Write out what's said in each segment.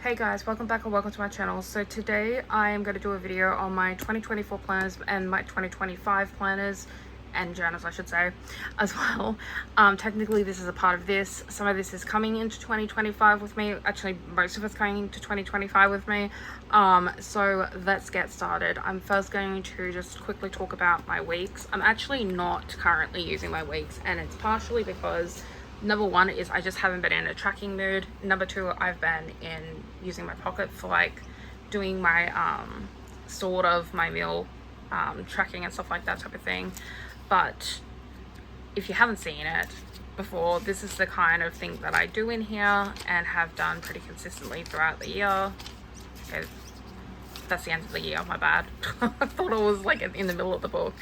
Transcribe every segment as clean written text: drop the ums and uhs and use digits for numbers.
Hey guys, welcome back and welcome to my channel. So today I am going to do a video on my 2024 planners and my 2025 planners and journals, I should say, as well. Technically this is a part of this. Some of this is coming into 2025 with me. Actually, most of it's coming into 2025 with me. So let's get started. I'm first going to just quickly talk about my weeks. I'm actually not currently using my weeks, and it's partially because number one is I just haven't been in a tracking mood. Number two, I've been in using my pocket for like doing my sort of my meal tracking and stuff like that type of thing. But if you haven't seen it before, this is the kind of thing that I do in here and have done pretty consistently throughout the year. Okay, that's the end of the year, my bad. I thought it was like in the middle of the book.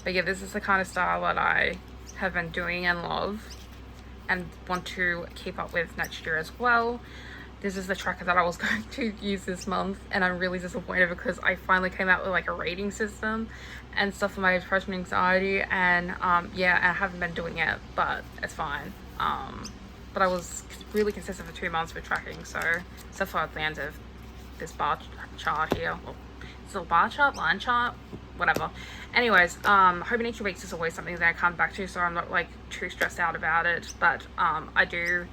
But yeah, this is the kind of style that I have been doing and love and want to keep up with next year as well. This is the tracker that I was going to use this month, and I'm really disappointed because I finally came out with like a rating system and stuff for my depression and anxiety, and yeah, I haven't been doing it, but it's fine. But I was really consistent for 2 months with tracking, so far at the end of this bar chart here. Well, it's a bar chart, line chart, whatever. Anyways, Hobonichi weeks is always something that I come back to, so I'm not like too stressed out about it. But I do,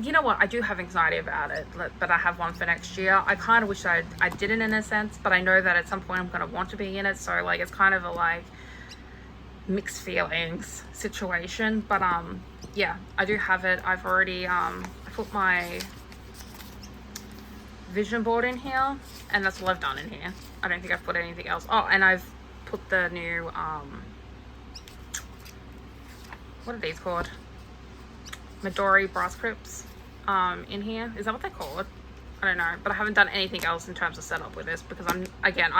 you know what, I do have anxiety about it, but I have one for next year. I kind of wish I didn't in a sense, but I know that at some point I'm going to want to be in it, so like it's kind of a like mixed feelings situation. But yeah, I do have it. I've already I put my vision board in here, and that's all I've done in here. I don't think I've put anything else. Oh, and I've put the new what are these called, Midori brass clips in here. Is that what they're called? I don't know, but I haven't done anything else in terms of setup with this because I'm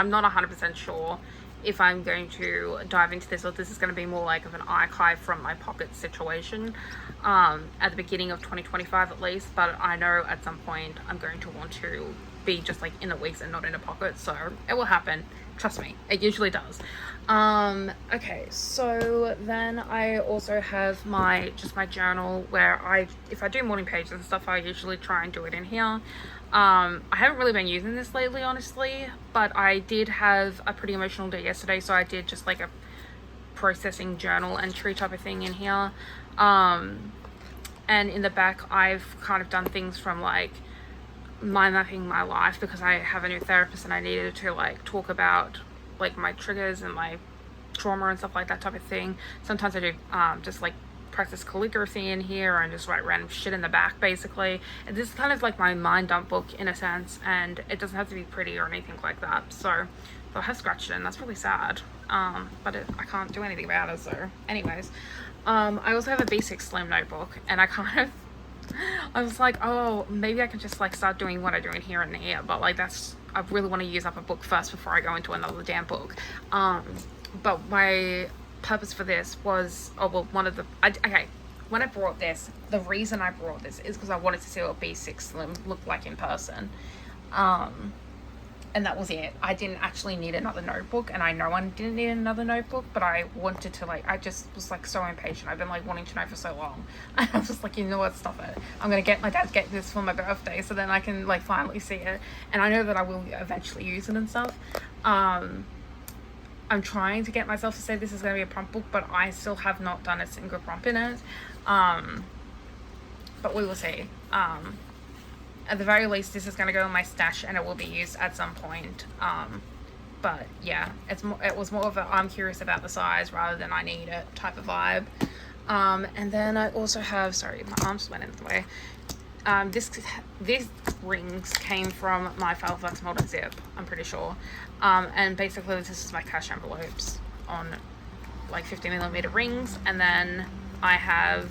not 100% sure if I'm going to dive into this, or this is going to be more like of an archive from my pocket situation at the beginning of 2025 at least. But I know at some point I'm going to want to be just like in the weeks and not in a pocket, so it will happen, trust me, it usually does. Okay, so then I also have my journal where if I do morning pages and stuff, I usually try and do it in here. I haven't really been using this lately, honestly, but I did have a pretty emotional day yesterday, so I did just like a processing journal entry type of thing in here. And in the back I've kind of done things from like mind mapping my life, because I have a new therapist and I needed to like talk about like my triggers and my trauma and stuff like that type of thing. Sometimes I do just like practice calligraphy in here and just write random shit in the back basically. And this is kind of like my mind dump book in a sense, and it doesn't have to be pretty or anything like that. So I have scratched it, and that's really sad, but I can't do anything about it. So anyways, I also have a B6 Slim notebook, and I was like, oh, maybe I can just like start doing what I do in here and there, but like I really want to use up a book first before I go into another damn book. But my purpose for this was, when I brought this, the reason I brought this is because I wanted to see what B6 Slim looked like in person. And that was it. I didn't actually need another notebook, and I know I didn't need another notebook, but I wanted to like, I just was like so impatient. I've been like wanting to know for so long. And I was just like, you know what, stop it. I'm gonna get my dad to get this for my birthday, so then I can like finally see it. And I know that I will eventually use it and stuff. I'm trying to get myself to say this is gonna be a prompt book, but I still have not done a single prompt in it. But we will see. At the very least, this is going to go in my stash, and it will be used at some point. But yeah, it was more of a I'm curious about the size rather than I need it type of vibe. And then I also have, sorry, my arm just went in the way. These rings came from my Fairfax Molded Zip, I'm pretty sure. And basically this is my cash envelopes on like 50mm rings, and then I have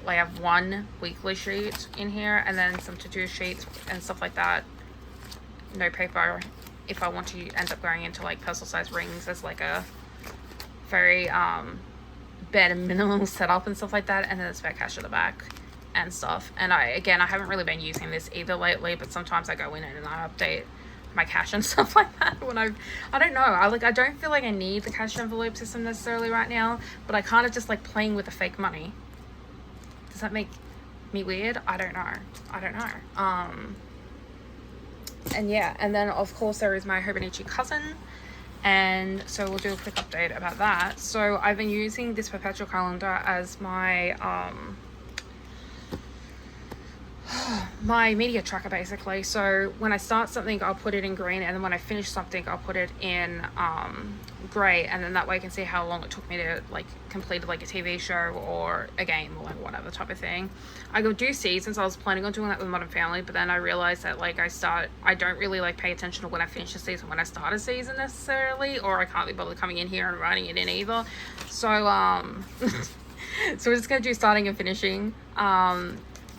I have one weekly sheet in here, and then some to-do sheets and stuff like that. No paper if I want to end up going into like personal size rings as like a very bare minimum setup and stuff like that. And then the spare cash at the back and stuff. And I haven't really been using this either lately, but sometimes I go in it and I update my cash and stuff like that when I don't know, I don't feel like I need the cash envelope system necessarily right now, but I kind of just like playing with the fake money. Does that make me weird? I don't know. And yeah, and then of course there is my Hobonichi Cousin, and so we'll do a quick update about that. So I've been using this perpetual calendar as my my media tracker basically. So when I start something, I'll put it in green, and then when I finish something, I'll put it in gray, and then that way I can see how long it took me to like complete like a TV show or a game or like whatever type of thing. I go do seasons. I was planning on doing that with Modern Family, but then I realized that like I don't really like pay attention to when I finish a season when I start a season necessarily, or I can't be bothered coming in here and writing it in either. So so we're just gonna do starting and finishing.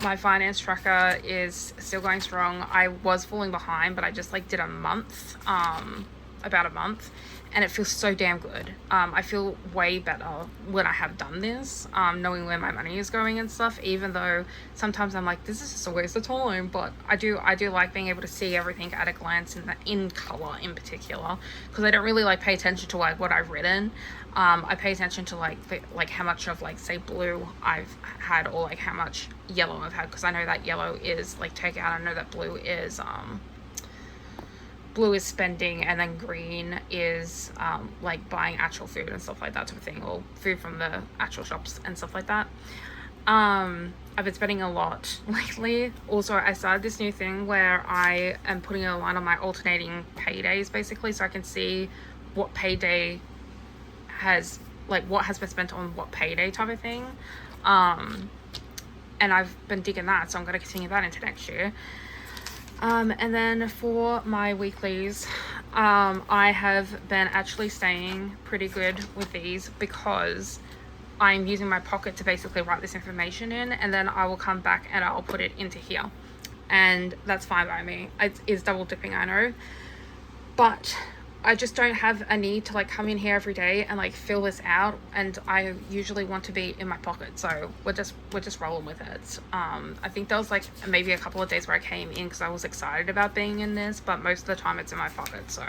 My finance tracker is still going strong. I was falling behind, but I just like did a month, about a month, and it feels so damn good. I feel way better when I have done this, knowing where my money is going and stuff, even though sometimes I'm like, this is just a waste of time, but I do like being able to see everything at a glance in color in particular, because I don't really like pay attention to like what I've written. I pay attention to like how much of like say blue I've had, or like how much yellow I've had, because I know that yellow is like takeout. I know that blue is spending, and then green is like buying actual food and stuff like that type of thing, or food from the actual shops and stuff like that. I've been spending a lot lately. Also, I started this new thing where I am putting a line on my alternating paydays basically, so I can see what payday has, like what has been spent on what payday type of thing. And I've been digging that, so I'm going to continue that into next year. And then for my weeklies, I have been actually staying pretty good with these, because I'm using my pocket to basically write this information in, and then I will come back and I'll put it into here, and that's fine by me. It is double dipping, I know, but I just don't have a need to like come in here every day and like fill this out, and I usually want to be in my pocket, so we're just rolling with it. I think there was like maybe a couple of days where I came in because I was excited about being in this, but most of the time it's in my pocket. So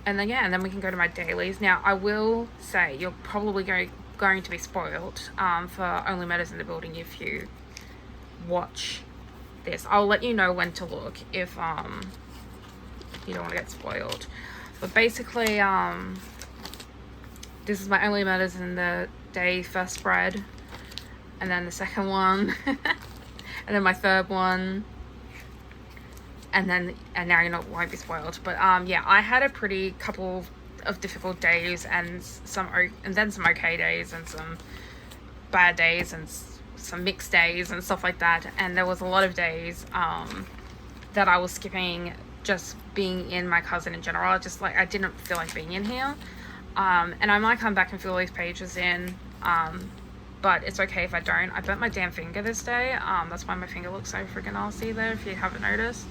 and then yeah, and then we can go to my dailies. Now I will say you're probably going to be spoiled for Only Matters in the Building if you watch this. I'll let you know when to look if you don't want to get spoiled. But basically this is my Only Matters in the Day first spread, and then the second one and then my third one, and now you know won't be spoiled. But yeah, I had a pretty couple of difficult days, and then some okay days, and some bad days, and some mixed days and stuff like that. And there was a lot of days that I was skipping just being in my cousin in general. Just like I didn't feel like being in here, and I might come back and fill these pages in, but it's okay if I don't. I burnt my damn finger this day. That's why my finger looks so freaking nasty there, if you haven't noticed.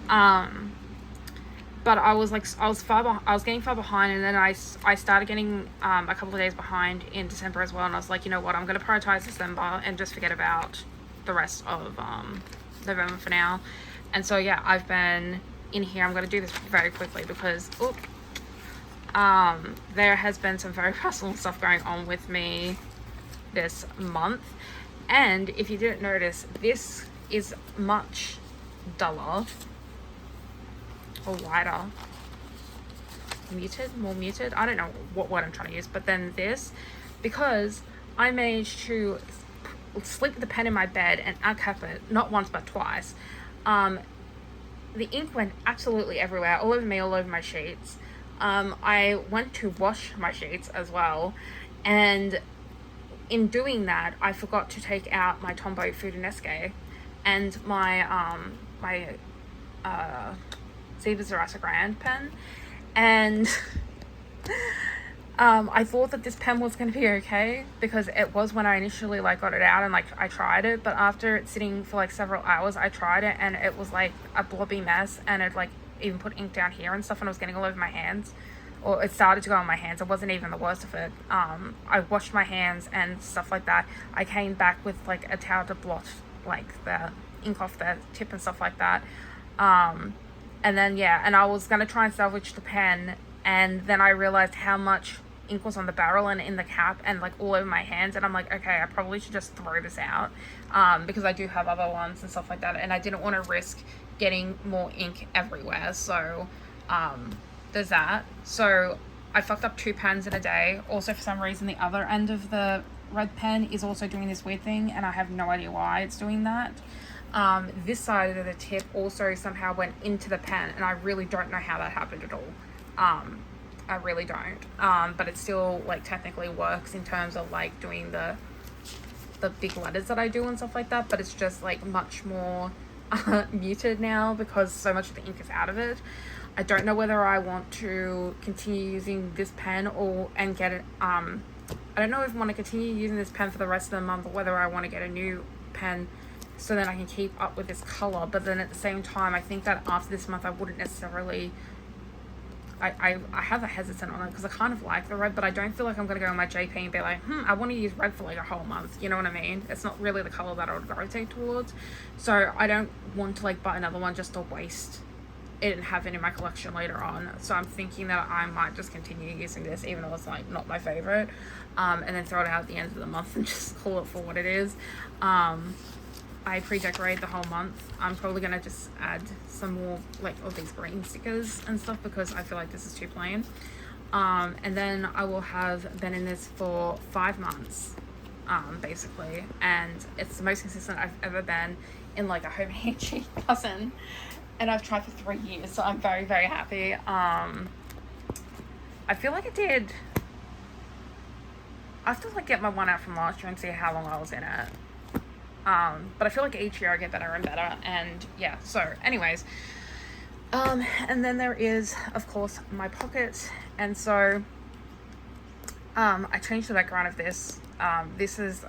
But I was getting far behind, and then I started getting a couple of days behind in December as well, and I was like, you know what, I'm going to prioritize December and just forget about the rest of November for now. And so yeah, I've been in here. I'm going to do this very quickly because there has been some very personal stuff going on with me this month, and if you didn't notice, this is much duller or lighter, more muted, I don't know what word I'm trying to use. But then this, because I managed to slip the pen in my bed and uncap it not once but twice, the ink went absolutely everywhere, all over me, all over my sheets. I went to wash my sheets as well, and in doing that I forgot to take out my Tombow Food and Escape and my Ziva Zarasa Grand pen, and I thought that this pen was going to be okay, because it was when I initially like got it out and like I tried it, but after it sitting for like several hours, I tried it and it was like a blobby mess, and it like even put ink down here and stuff, and I was getting all over my hands, or it started to go on my hands. It wasn't even the worst of it. I washed my hands and stuff like that. I came back with like a towel to blot like the ink off the tip and stuff like that. And then yeah, and I was gonna try and salvage the pen, and then I realized how much ink was on the barrel and in the cap and like all over my hands, and I'm like, okay, I probably should just throw this out, because I do have other ones and stuff like that, and I didn't want to risk getting more ink everywhere. So there's that. So I fucked up 2 pens in a day. Also, for some reason, the other end of the red pen is also doing this weird thing, and I have no idea why it's doing that. This side of the tip also somehow went into the pen, and I really don't know how that happened at all. I really don't. But it still like technically works in terms of like doing the big letters that I do and stuff like that, but it's just like much more muted now because so much of the ink is out of it. I don't know whether I want to continue using this pen and get it. I don't know if I want to continue using this pen for the rest of the month, or whether I want to get a new pen so then I can keep up with this color. But then at the same time, I think that after this month I wouldn't necessarily, I have a hesitant on it because I kind of like the red, but I don't feel like I'm going to go on my JP and be like, I want to use red for like a whole month. You know what I mean? It's not really the color that I would gravitate towards. So I don't want to like buy another one just to waste it and have it in my collection later on. So I'm thinking that I might just continue using this, even though it's like not my favorite, and then throw it out at the end of the month and just call it for what it is. I pre-decorate the whole month. I'm probably gonna just add some more like of these green stickers and stuff because I feel like this is too plain. And then I will have been in this for 5 months, basically, and it's the most consistent I've ever been in like a Hobonichi Cousin. And I've tried for 3 years, so I'm very, very happy. I feel like I have to like get my one out from last year and see how long I was in it. But I feel like each year I get better and better, and yeah, so anyways. And then there is, of course, my pocket, and so I changed the background of this. This is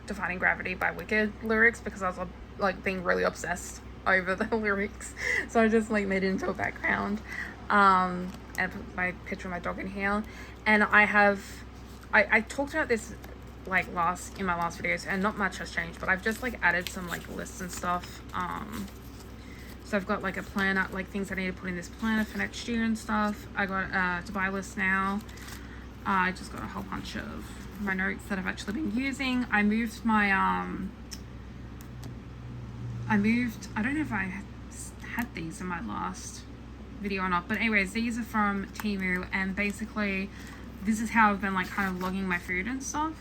Defying Gravity by Wicked lyrics because I was like being really obsessed over the lyrics, so I just like made it into a background, and put my picture of my dog in here. And I talked about this like in my last videos, and not much has changed, but I've just like added some like lists and stuff. So I've got like a planner, like things I need to put in this planner for next year and stuff. I got a to buy list now. I just got a whole bunch of my notes that I've actually been using. I moved my I don't know if I had these in my last video or not, but anyways, these are from Temu, and basically this is how I've been like kind of logging my food and stuff,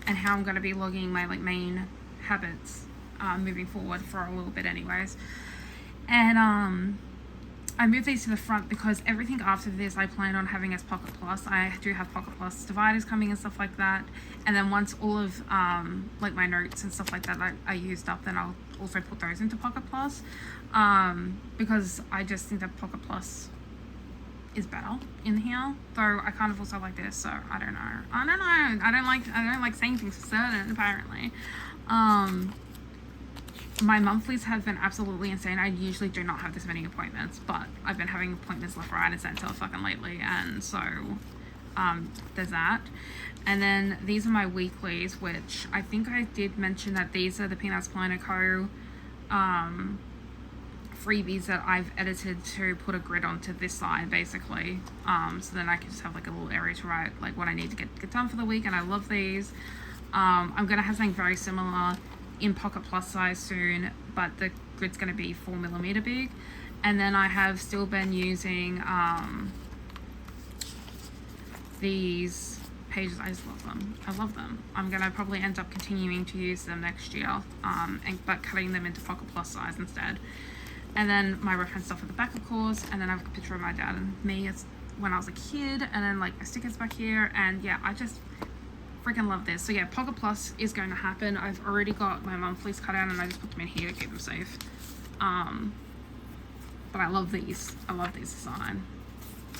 and how I'm going to be logging my like main habits moving forward for a little bit anyways. And I moved these to the front because everything after this I plan on having as Pocket Plus. I do have Pocket Plus dividers coming and stuff like that, and then once all of like my notes and stuff like that I used up, then I'll also put those into Pocket Plus, because I just think that Pocket Plus is better in here, though I kind of also like this, so I don't know. I don't like saying things for certain, apparently. My monthlies have been absolutely insane. I usually do not have this many appointments, but I've been having appointments left, right, and center fucking lately, and so there's that. And then these are my weeklies, which I think I did mention that these are the Peanuts Planner Co. freebies that I've edited to put a grid onto this side, basically, so then I can just have like a little area to write like what I need to get done for the week, and I love these. I'm gonna have something very similar in Pocket Plus size soon, but the grid's gonna be 4mm big. And then I have still been using these pages. I just love them. I love them. I'm gonna probably end up continuing to use them next year, but cutting them into Pocket Plus size instead. And then my reference stuff at the back, of course, and then I have a picture of my dad and me as when I was a kid, and then like my stickers back here, and yeah, I just freaking love this. So yeah, Pocket Plus is going to happen. I've already got my monthlies cut out, and I just put them in here to keep them safe. But I love these. I love these design.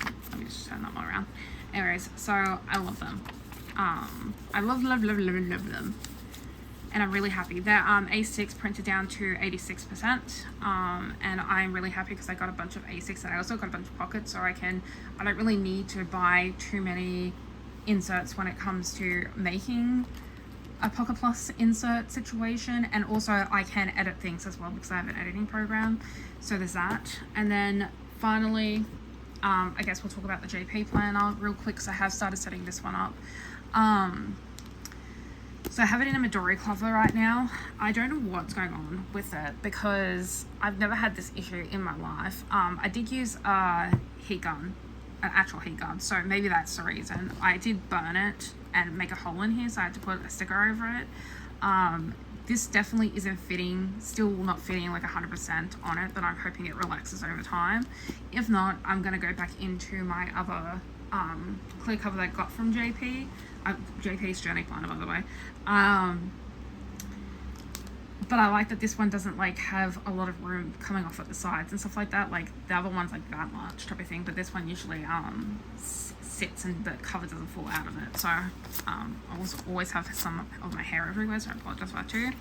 Let me just turn that one around. Anyways, so I love them. I love them. And I'm really happy. They're A6 printed down to 86%. And I'm really happy because I got a bunch of A6, and I also got a bunch of pockets, so I don't really need to buy too many inserts when it comes to making a Pocket Plus insert situation. And also I can edit things as well because I have an editing program, so there's that. And then finally I guess we'll talk about the JP planner real quick, because I have started setting this one up. So I have it in a Midori cover right now. I don't know what's going on with it, because I've never had this issue in my life. I did use a heat gun, an actual heat gun, so maybe that's the reason. I did burn it and make a hole in here, so I had to put a sticker over it. This definitely isn't fitting, still not fitting like 100% on it, but I'm hoping it relaxes over time. If not, I'm going to go back into my other clear cover that I got from JP. JP's Journey Planner, by the way. But I like that this one doesn't like have a lot of room coming off at the sides and stuff like that. Like the other one's like that much type of thing, but this one usually sits and the cover doesn't fall out of it. So I always have some of my hair everywhere, so I apologize for that too.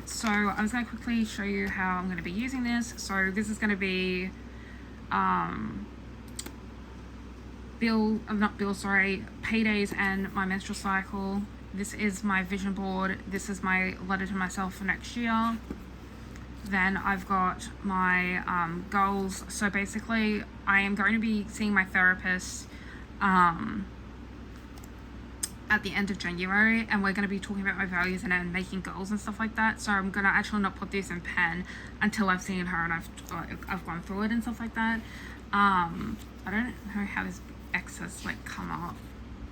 So I'm just going to quickly show you how I'm going to be using this. So this is going to be paydays and my menstrual cycle. This is my vision board. This is my letter to myself for next year. Then I've got my goals. So basically I am going to be seeing my therapist at the end of January, and we're going to be talking about my values and making goals and stuff like that. So I'm going to actually not put this in pen until I've seen her and I've gone through it and stuff like that. I don't know how this X has like come up.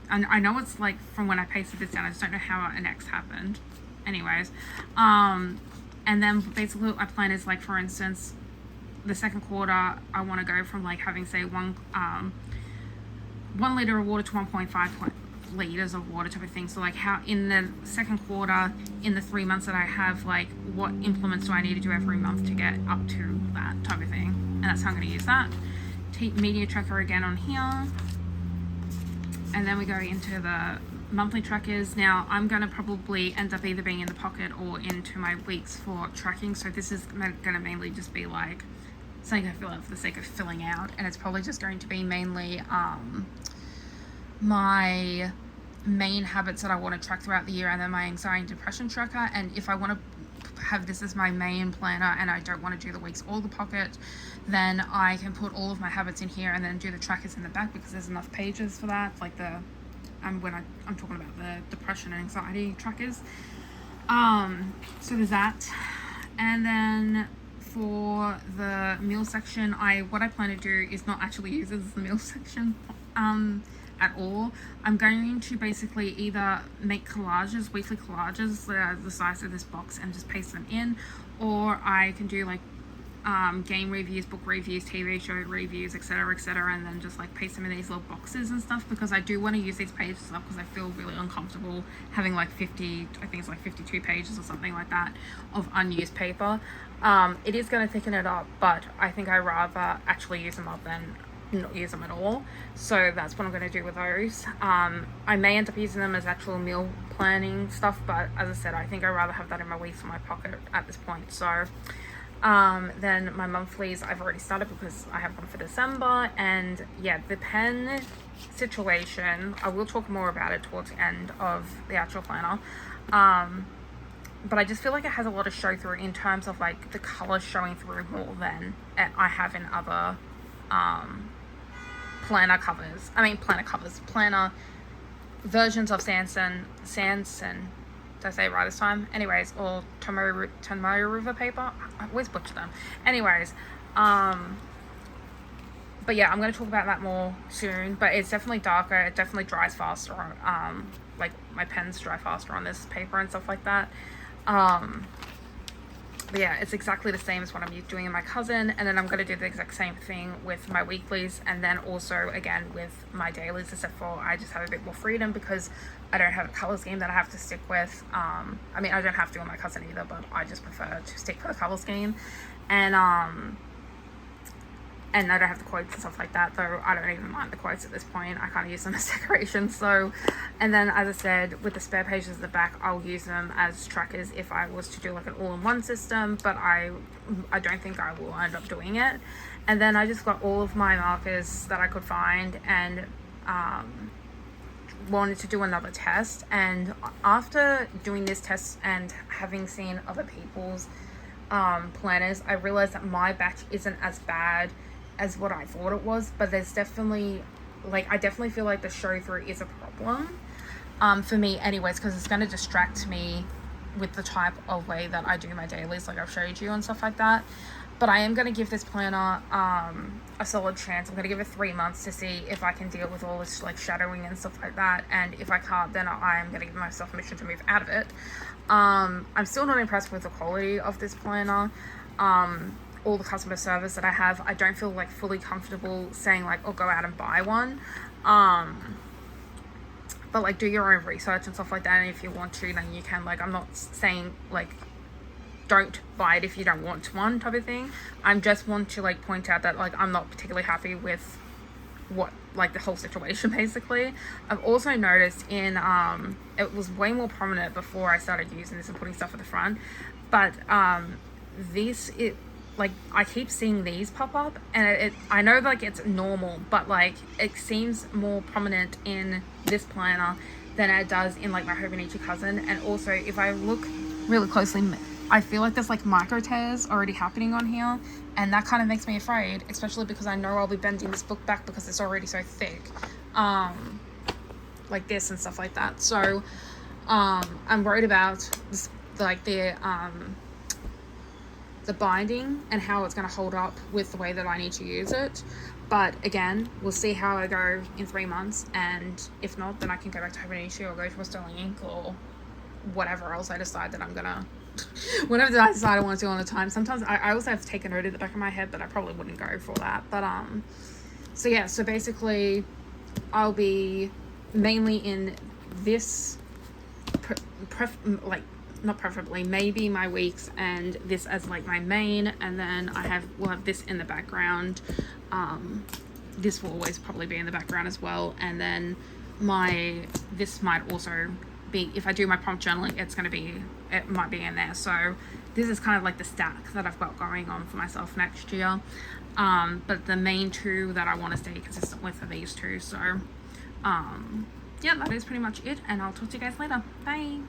And I know it's like from when I pasted this down, I just don't know how an X happened. Anyways, and then basically what my plan is, like, for instance, the second quarter, I want to go from like having, say, 1 liter of water to 1.5 liters of water type of thing. So like how in the second quarter, in the 3 months that I have, like what implements do I need to do every month to get up to that type of thing. And that's how I'm going to use that. Media tracker again on here. And then we go into the monthly trackers. Now I'm going to probably end up either being in the pocket or into my weeks for tracking. So this is going to mainly just be like something I fill out for the sake of filling out. And it's probably just going to be mainly my main habits that I want to track throughout the year, and then my anxiety and depression tracker. And if I want to have this as my main planner and I don't want to do the weeks or the pocket, then I can put all of my habits in here and then do the trackers in the back, because there's enough pages for that, like the when I'm talking about the depression and anxiety trackers. So there's that. And then for the meal section, what I plan to do is not actually use it as the meal section at all. I'm going to basically either make collages, weekly collages the size of this box, and just paste them in, or I can do like game reviews, book reviews, TV show reviews, etc., and then just like paste them in these little boxes and stuff, because I do want to use these pages up, because I feel really uncomfortable having like 50, I think it's like 52 pages or something like that of unused paper. It is going to thicken it up, but I think I rather actually use them up than not use them at all. So that's what I'm going to do with those. I may end up using them as actual meal planning stuff, but as I said, I think I'd rather have that in my weeks or my pocket at this point. So then my monthlies I've already started, because I have one for December. And yeah, the pen situation, I will talk more about it towards the end of the actual planner. But I just feel like it has a lot of show through in terms of like the color showing through more than I have in other planner versions of Sanson, did I say it right this time? Anyways, or Tomoe River paper. I always butcher them. Anyways, but yeah, I'm going to talk about that more soon. But it's definitely darker. It definitely dries faster. Like my pens dry faster on this paper and stuff like that. But yeah, it's exactly the same as what I'm doing in my cousin. And then I'm going to do the exact same thing with my weeklies, and then also again with my dailies, except for I just have a bit more freedom because I don't have a color scheme that I have to stick with. I mean, I don't have to on my cousin either, but I just prefer to stick with a color scheme. And I don't have the quotes and stuff like that, though I don't even mind the quotes at this point. I kind of use them as decorations. So, and then as I said, with the spare pages at the back, I'll use them as trackers if I was to do like an all-in-one system, but I don't think I will end up doing it. And then I just got all of my markers that I could find, and wanted to do another test. And after doing this test and having seen other people's planners, I realized that my batch isn't as bad as what I thought it was, but there's definitely, like, I definitely feel like the show through is a problem, for me anyways, because it's going to distract me with the type of way that I do my dailies, like I've showed you and stuff like that. But I am going to give this planner a solid chance. I'm going to give it 3 months to see if I can deal with all this like shadowing and stuff like that, and if I can't, then I am going to give myself permission to move out of it. I'm still not impressed with the quality of this planner. All the customer service that I have, I don't feel like fully comfortable saying like, oh, go out and buy one. But like, do your own research and stuff like that, and if you want to, then you can. Like, I'm not saying like don't buy it if you don't want one type of thing. I just want to like point out that like I'm not particularly happy with what, like, the whole situation basically. I've also noticed in it was way more prominent before I started using this and putting stuff at the front, but it like, I keep seeing these pop up, and it I know like it's normal, but like it seems more prominent in this planner than it does in like my Hobonichi Cousin. And also, if I look really closely, I feel like there's like micro tears already happening on here, and that kind of makes me afraid, especially because I know I'll be bending this book back because it's already so thick, like this and stuff like that. So I'm worried about this, like the binding and how it's going to hold up with the way that I need to use it. But again, we'll see how I go in 3 months, and if not, then I can go back to Hobonichi or go to a Sterling Ink or whatever else I decide that I'm gonna whenever I decide I want to do on the time. Sometimes I also have to take a note at the back of my head that I probably wouldn't go for that. But so yeah, so basically I'll be mainly in this like, not preferably, maybe my weeks and this as like my main, and then we'll have this in the background. This will always probably be in the background as well, and then this might also be, if I do my prompt journaling, it might be in there. So this is kind of like the stack that I've got going on for myself next year. But the main two that I want to stay consistent with are these two. So yeah, that is pretty much it, and I'll talk to you guys later. Bye.